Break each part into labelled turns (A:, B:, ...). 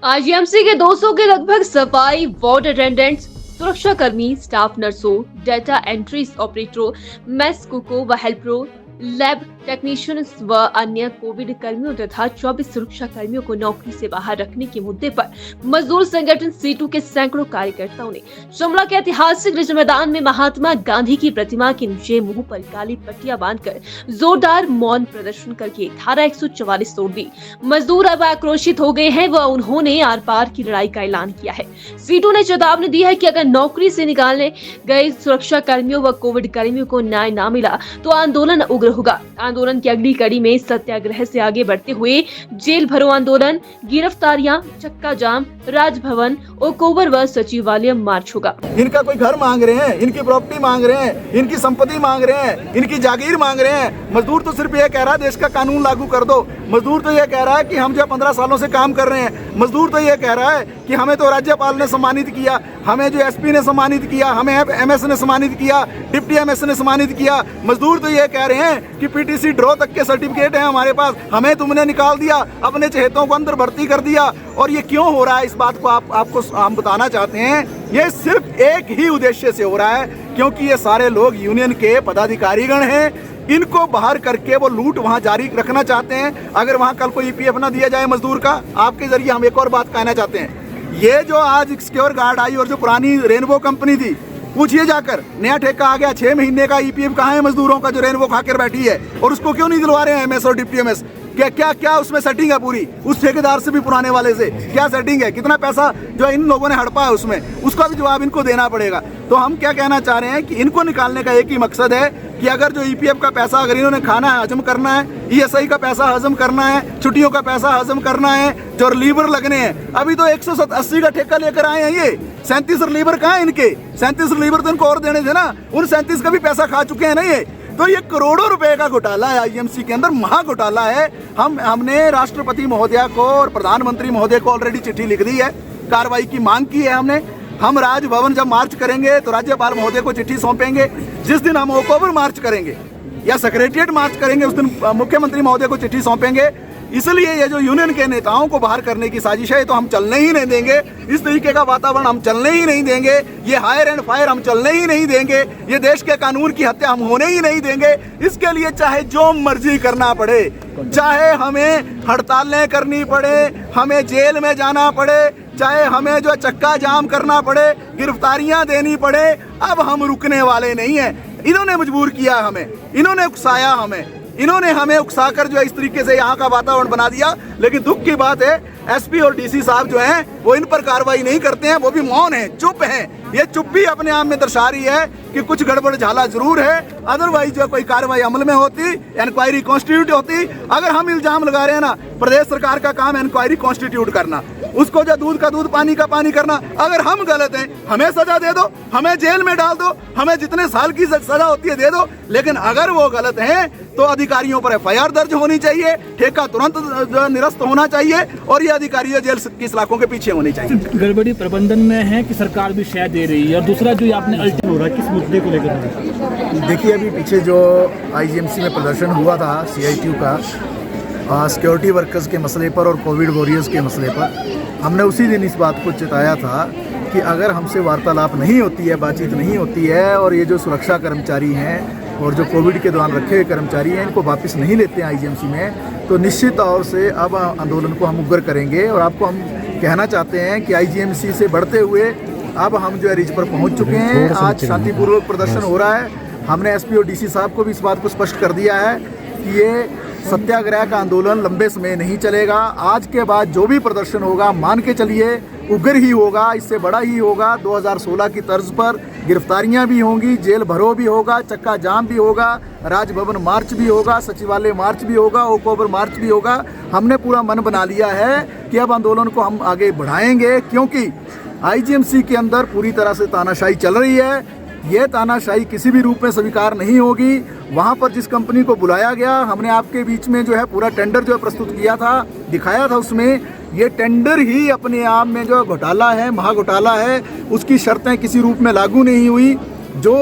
A: IGMC के 200 के लगभग सफाई, वार्ड अटेंडेंट्स, सुरक्षा कर्मी, स्टाफ नर्सों, डाटा एंट्री ऑपरेटरों, मेस कुकों व हेल्परों, लैब टेक्नीशियंस व अन्य कोविड कर्मियों तथा 24 सुरक्षा कर्मियों को नौकरी से बाहर रखने के मुद्दे पर मजदूर संगठन सीटू के सैकड़ों कार्यकर्ताओं ने शिमला के ऐतिहासिक रिज मैदान में महात्मा गांधी की प्रतिमा के नीचे मुंह पर काली पट्टियां बांधकर जोरदार मौन प्रदर्शन करके धारा 144 तोड़ दी। मजदूर अब आक्रोशित हो गए हैं व उन्होंने आर पार की लड़ाई का ऐलान किया है। सीटू ने चेतावनी दी है कि अगर नौकरी से निकालने गए सुरक्षा कर्मियों व कोविड कर्मियों को न्याय न मिला तो आंदोलन उग्र होगा। आंदोलन की अगली कड़ी में सत्याग्रह से आगे बढ़ते हुए जेल भरो आंदोलन, गिरफ्तारियां, चक्का जाम, राजभवन, ओकोवर व सचिवालय मार्च होगा।
B: इनका कोई घर मांग रहे हैं, इनकी प्रॉपर्टी मांग रहे हैं, इनकी संपत्ति मांग रहे हैं, इनकी जागीर मांग रहे हैं। मजदूर तो सिर्फ ये कह रहा है देश का कानून लागू कर दो। मजदूर तो ये कह रहा है कि हम जो 15 सालों से काम कर रहे हैं। मजदूर तो ये कह रहा है कि हमें तो राज्यपाल ने सम्मानित किया, हमें जो एसपी ने सम्मानित किया, हमें एमएस ने सम्मानित किया, डिप्टी एमएस ने सम्मानित किया। मजदूर तो ये कह रहे हैं कि पीटीसी ड्रॉ तक के सर्टिफिकेट है हमारे पास, हमें तुमने निकाल दिया, अपने चहेतों को अंदर भर्ती कर दिया। और ये क्यों हो रहा है, इस बात को आपको हम बताना चाहते हैं। ये सिर्फ एक ही उद्देश्य से हो रहा है, क्योंकि ये सारे लोग यूनियन के पदाधिकारीगण हैं। इनको बाहर करके वो लूट वहां जारी रखना चाहते हैं। अगर वहां कल को ईपीएफ ना दिया जाए मजदूर का, आपके जरिए हम एक और बात कहना चाहते हैं। ये जो आज सिक्योर गार्ड आई और जो पुरानी रेनबो कंपनी थी, पूछिए जाकर, नया ठेका आ गया, 6 महीने का ईपीएफ कहाँ है मजदूरों का जो रेनबो खाकर बैठी है, और उसको क्यों नहीं दिलवा रहे हैं एमएस और डिप्टी एमएस? क्या उसमें सेटिंग है पूरी? उस ठेकेदार से भी पुराने वाले से क्या सेटिंग है? कितना पैसा जो इन लोगों ने हड़पा है उसमें, उसका भी जवाब इनको देना पड़ेगा। तो हम क्या कहना चाह रहे हैं कि इनको निकालने का एक ही मकसद है कि अगर जो ईपीएफ का पैसा अगर इन्होंने खाना है, हजम करना है, ईएसआई का पैसा हजम करना है, छुट्टियों का पैसा हजम करना है, जो रिलीवर लगने हैं। अभी तो 180 का ठेका लेकर आए हैं ये। 37 रिलीवर कहाँ है इनके? 37 रिलीवर तो इनको और देने थे ना, उन 37 का भी पैसा खा चुके हैं ना ये। तो ये करोड़ों रुपए का घोटाला है, आईएमसी के अंदर महा घोटाला है। हमने राष्ट्रपति महोदया को और प्रधानमंत्री महोदय को ऑलरेडी चिट्ठी लिख दी है, कार्रवाई की मांग की है हमने। हम राजभवन जब मार्च करेंगे तो राज्यपाल महोदय को चिट्ठी सौंपेंगे। जिस दिन हम ओकोवर मार्च करेंगे या सेक्रेटरिएट मार्च करेंगे, उस दिन मुख्यमंत्री महोदय को चिट्ठी सौंपेंगे। इसलिए ये जो यूनियन के नेताओं को बाहर करने की साजिश है, तो हम चलने ही नहीं देंगे। इस तरीके का वातावरण हम चलने ही नहीं देंगे। ये हायर एंड फायर हम चलने ही नहीं देंगे। ये देश के कानून की हत्या हम होने ही नहीं देंगे। इसके लिए चाहे जो मर्जी करना पड़े, चाहे हमें हड़तालें करनी पड़े, हमें जेल में जाना पड़े, चाहे हमें जो चक्का जाम करना पड़े, गिरफ्तारियां देनी पड़े, अब हम रुकने वाले नहीं हैं। इन्होंने मजबूर किया हमें, इन्होंने उकसाया हमें, इन्होंने हमें उकसाकर जो इस तरीके से यहाँ का वातावरण बना दिया। लेकिन दुख की बात है, एसपी और डीसी साहब जो हैं वो इन पर कार्रवाई नहीं करते हैं, वो भी मौन हैं, चुप हैं। ये चुप भी अपने आप में दर्शा रही है कि कुछ गड़बड़ झाला जरूर है। अदरवाइज जो कोई कार्रवाई अमल में होती, इंक्वायरी कॉन्स्टिट्यूट होती। अगर हम इल्जाम लगा रहे हैं ना, प्रदेश सरकार का काम है इंक्वायरी कॉन्स्टिट्यूट करना, उसको जो दूध का दूध पानी का पानी करना। अगर हम गलत हैं, हमें सजा दे दो, हमें जेल में डाल दो, हमें जितने साल की सजा होती है दे दो। लेकिन अगर वो गलत हैं तो अधिकारियों पर एफआईआर दर्ज होनी चाहिए, ठेका तुरंत निरस्त होना चाहिए, और ये अधिकारी जेल की सलाखों के पीछे होनी चाहिए।
C: गड़बड़ी प्रबंधन में है कि सरकार भी शय दे रही है, और दूसरा जो आपने अल्टीमेट हो रहा है, किस मुद्दे को लेकर?
B: देखिए, अभी पीछे जो आईजीएमसी में प्रदर्शन हुआ था सीआईटीयू का, सिक्योरिटी वर्कर्स के मसले पर और कोविड वॉरियर्स के मसले पर, हमने उसी दिन इस बात को चिताया था कि अगर हमसे वार्तालाप नहीं होती है, बातचीत नहीं होती है, और ये जो सुरक्षा कर्मचारी हैं और जो कोविड के दौरान रखे हुए कर्मचारी हैं, इनको वापस नहीं लेते हैं आईजीएमसी में, तो निश्चित तौर से अब आंदोलन को हम उग्र करेंगे। और आपको हम कहना चाहते हैं कि आईजीएमसी से बढ़ते हुए अब हम जो है रिज पर पहुंच चुके हैं। आज शांतिपूर्वक प्रदर्शन हो रहा है। हमने एसपी और डीसी साहब को भी इस बात को स्पष्ट कर दिया है कि ये सत्याग्रह का आंदोलन लंबे समय नहीं चलेगा। आज के बाद जो भी प्रदर्शन होगा, मान के चलिए उग्र ही होगा, इससे बड़ा ही होगा। 2016 की तर्ज पर गिरफ्तारियां भी होंगी, जेल भरो भी होगा, चक्का जाम भी होगा, राजभवन मार्च भी होगा, सचिवालय मार्च भी होगा, ओकोवर मार्च भी होगा। हमने पूरा मन बना लिया है कि अब आंदोलन को हम आगे बढ़ाएंगे, क्योंकि आईजीएमसी के अंदर पूरी तरह से तानाशाही चल रही है। ये तानाशाही किसी भी रूप में स्वीकार नहीं होगी। वहाँ पर जिस कंपनी को बुलाया गया, हमने आपके बीच में जो है पूरा टेंडर जो है प्रस्तुत किया था, दिखाया था। उसमें ये टेंडर ही अपने आप में जो घोटाला है, महा घोटाला है। उसकी शर्तें किसी रूप में लागू नहीं हुई। जो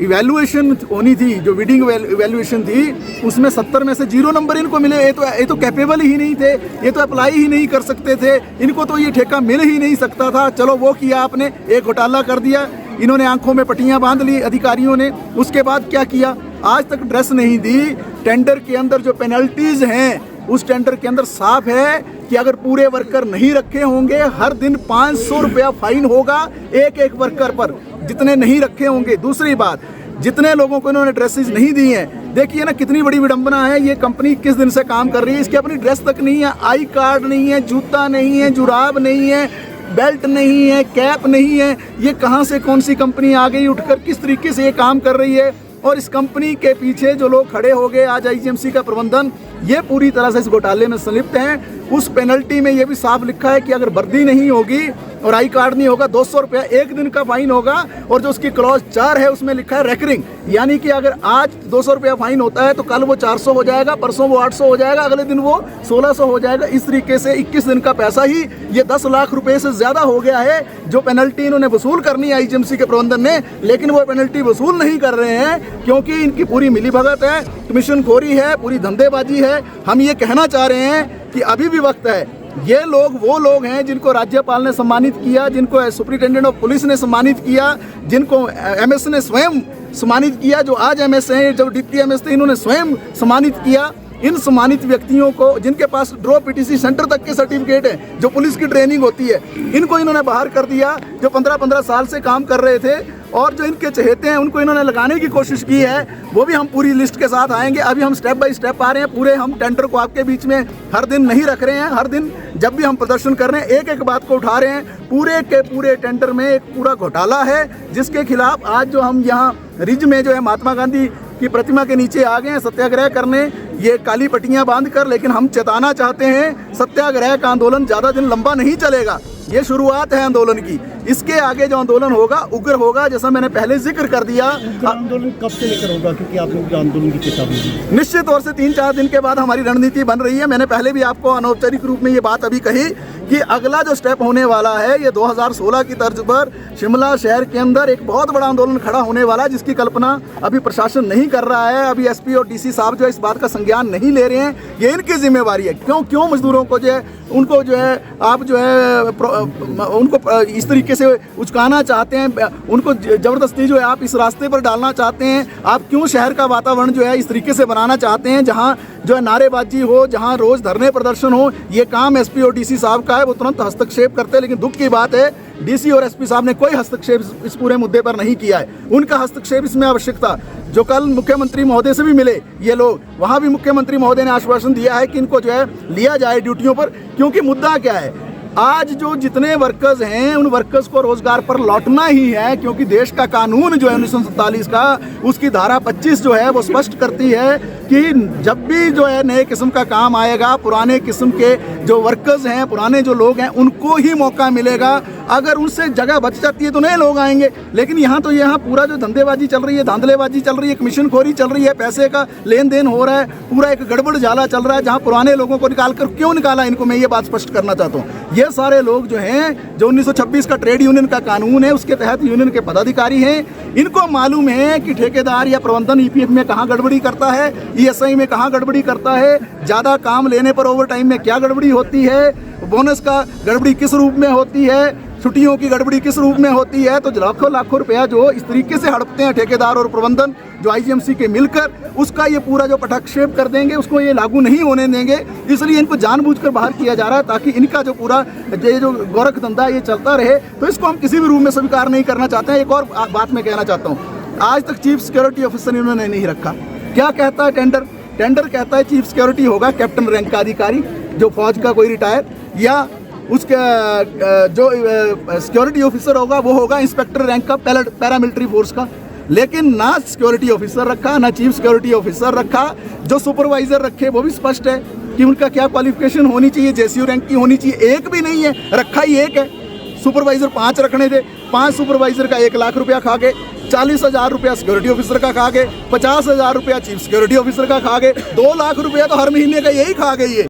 B: इवैल्यूएशन होनी थी, जो बिडिंग इवैल्यूएशन थी, उसमें 70 में से 0 नंबर इनको मिले। ये तो कैपेबल ही नहीं थे, ये तो अप्लाई ही नहीं कर सकते थे, इनको तो ये ठेका मिल ही नहीं सकता था। चलो वो किया आपने, एक घोटाला कर दिया, इन्होंने आंखों में पट्टियां बांध ली अधिकारियों ने। उसके बाद क्या किया, आज तक ड्रेस नहीं दी। टेंडर के अंदर जो पेनल्टीज हैं, उस टेंडर के अंदर साफ है कि अगर पूरे वर्कर नहीं रखे होंगे, हर दिन 500 रुपया फाइन होगा एक एक वर्कर पर, जितने नहीं रखे होंगे। दूसरी बात, जितने लोगों को इन्होंने ड्रेसेस नहीं दी हैं, देखिए ना कितनी बड़ी विडंबना है। ये कंपनी किस दिन से काम कर रही है, इसकी अपनी ड्रेस तक नहीं है, आई कार्ड नहीं है, जूता नहीं है, जुराब नहीं है, बेल्ट नहीं है, कैप नहीं है। ये कहाँ से कौन सी कंपनी आ गई उठकर, किस तरीके से ये काम कर रही है। और इस कंपनी के पीछे जो लोग खड़े हो गए आज, आईजीएमसी का प्रबंधन, ये पूरी तरह से इस घोटाले में संलिप्त हैं। उस पेनल्टी में ये भी साफ लिखा है कि अगर वर्दी नहीं होगी और आई कार्ड नहीं होगा, 200 रुपया एक दिन का फाइन होगा। और जो उसकी क्लॉज 4 है उसमें लिखा है रेकरिंग, यानी कि अगर आज 200 रुपया फाइन होता है तो कल वो 400 हो जाएगा, परसों वो 800 हो जाएगा, अगले दिन वो 1600 हो जाएगा। इस तरीके से 21 दिन का पैसा ही ये 10 लाख रुपए से ज़्यादा हो गया है जो पेनल्टी इन्होंने वसूल करनी है आईजीएमसी के प्रबंधन ने। लेकिन वो पेनल्टी वसूल नहीं कर रहे हैं क्योंकि इनकी पूरी मिलीभगत है, कमीशनखोरी है, पूरी धंधेबाजी है। हम ये कहना चाह रहे हैं कि अभी भी वक्त है। ये लोग वो लोग हैं जिनको राज्यपाल ने सम्मानित किया, जिनको सुप्रिंटेंडेंट ऑफ पुलिस ने सम्मानित किया, जिनको एमएस ने स्वयं सम्मानित किया, जो आज एमएस हैं, जो डिप्टी एमएस थे, इन्होंने स्वयं सम्मानित किया। इन सम्मानित व्यक्तियों को, जिनके पास ड्रॉ पीटीसी सेंटर तक के सर्टिफिकेट हैं, जो पुलिस की ट्रेनिंग होती है, इनको इन्होंने बाहर कर दिया। जो 15-15 साल से काम कर रहे थे और जो इनके चहेते हैं, उनको इन्होंने लगाने की कोशिश की है। वो भी हम पूरी लिस्ट के साथ आएंगे। अभी हम स्टेप बाय स्टेप आ रहे हैं। पूरे हम टेंडर को आपके बीच में हर दिन नहीं रख रहे हैं। हर दिन जब भी हम प्रदर्शन कर रहे हैं, एक एक बात को उठा रहे हैं। पूरे के पूरे टेंडर में एक पूरा घोटाला है, जिसके खिलाफ आज जो हम यहाँ रिज में जो है महात्मा गांधी की प्रतिमा के नीचे आ गए हैं सत्याग्रह करने, ये काली पट्टियां बांध कर। लेकिन हम चेताना चाहते हैं, सत्याग्रह का आंदोलन ज़्यादा दिन लंबा नहीं चलेगा। ये शुरुआत है आंदोलन की, इसके आगे जो आंदोलन होगा उग्र होगा, जैसा मैंने पहले जिक्र कर दिया।
C: आंदोलन कब से लेकर होगा, क्योंकि आप लोग आंदोलन की चेतावनी दी?
B: निश्चित तौर से 3-4 दिन के बाद हमारी रणनीति बन रही है। मैंने पहले भी आपको अनौपचारिक रूप में ये बात अभी कही कि अगला जो स्टेप होने वाला है, ये 2016 की तर्ज पर शिमला शहर के अंदर एक बहुत बड़ा आंदोलन खड़ा होने वाला है, जिसकी कल्पना अभी प्रशासन नहीं कर रहा है। अभी एसपी और डीसी साहब जो है इस बात का संज्ञान नहीं ले रहे हैं। ये इनकी जिम्मेवारी है। क्यों मजदूरों को जो है, उनको जो है आप जो है उनको इस तरीके से उचकाना चाहते हैं, उनको ज़बरदस्ती जो है आप इस रास्ते पर डालना चाहते हैं। आप क्यों शहर का वातावरण जो है इस तरीके से बनाना चाहते हैं जहां जो है नारेबाजी हो, जहां रोज़ धरने प्रदर्शन हो। ये काम एसपी और डीसी साहब का है, वो तुरंत हस्तक्षेप करते हैं। लेकिन दुख की बात है, डीसी और एसपी साहब ने कोई हस्तक्षेप इस पूरे मुद्दे पर नहीं किया है। उनका हस्तक्षेप इसमें आवश्यक था। जो कल मुख्यमंत्री महोदय से भी मिले ये लोग, वहाँ भी मुख्यमंत्री महोदय ने आश्वासन दिया है कि इनको जो है लिया जाए ड्यूटियों पर। क्योंकि मुद्दा क्या है, आज जो जितने वर्कर्स हैं, उन वर्कर्स को रोजगार पर लौटना ही है। क्योंकि देश का कानून जो है 1947 का, उसकी धारा 25 जो है वो स्पष्ट करती है कि जब भी जो है नए किस्म का काम आएगा, पुराने किस्म के जो वर्कर्स हैं, पुराने जो लोग हैं, उनको ही मौका मिलेगा। अगर उनसे जगह बच जाती है तो नए लोग आएंगे। लेकिन यहाँ तो यहाँ पूरा जो धंधेबाजी चल रही है, धांधलेबाजी चल रही है, कमीशनखोरी चल रही है, पैसे का लेन देन हो रहा है, पूरा एक गड़बड़ जाला चल रहा है। जहाँ पुराने लोगों को निकाल कर क्यों निकाला, इनको मैं ये बात स्पष्ट करना चाहता हूँ। ये सारे लोग जो हैं, जो 1926 का ट्रेड यूनियन का कानून है, उसके तहत यूनियन के पदाधिकारी हैं। इनको मालूम है कि ठेकेदार या प्रबंधन ईपीएफ में कहाँ गड़बड़ी करता है, ईएसआई में कहाँ गड़बड़ी करता है, ज़्यादा काम लेने पर ओवर टाइम में क्या गड़बड़ी होती है, बोनस का गड़बड़ी किस रूप में होती है, छुट्टियों की गड़बड़ी किस रूप में होती है। तो लाखों रुपया जो इस तरीके से हड़पते हैं ठेकेदार और प्रबंधन जो आईजीएमसी के मिलकर, उसका ये पूरा जो पटाक्षेप कर देंगे, उसको ये लागू नहीं होने देंगे। इसलिए इनको जानबूझकर बाहर किया जा रहा है ताकि इनका जो पूरा ये जो गोरख धंधा ये चलता रहे। तो इसको हम किसी भी रूप में स्वीकार नहीं करना चाहते हैं। एक और बात मैं कहना चाहता हूँ, आज तक चीफ सिक्योरिटी ऑफिसर इन्होंने नहीं रखा। क्या कहता है टेंडर कहता है चीफ सिक्योरिटी होगा कैप्टन रैंक का अधिकारी, जो फौज का कोई रिटायर, या उसका जो सिक्योरिटी ऑफिसर होगा वो होगा इंस्पेक्टर रैंक का पैरामिलिट्री फोर्स का। लेकिन ना सिक्योरिटी ऑफिसर रखा, ना चीफ सिक्योरिटी ऑफिसर रखा। जो सुपरवाइजर रखे वो भी स्पष्ट है कि उनका क्या क्वालिफिकेशन होनी चाहिए, जेसीयू रैंक की होनी चाहिए। एक भी नहीं है, रखा ही एक है। सुपरवाइजर 5 रखने थे, 5 सुपरवाइजर का 1 लाख रुपया खा गए, 40,000 रुपया सिक्योरिटी ऑफिसर का खा गए, 50,000 रुपया चीफ सिक्योरिटी ऑफिसर का खा गए, 2 लाख रुपया तो हर महीने का यही खा गई है।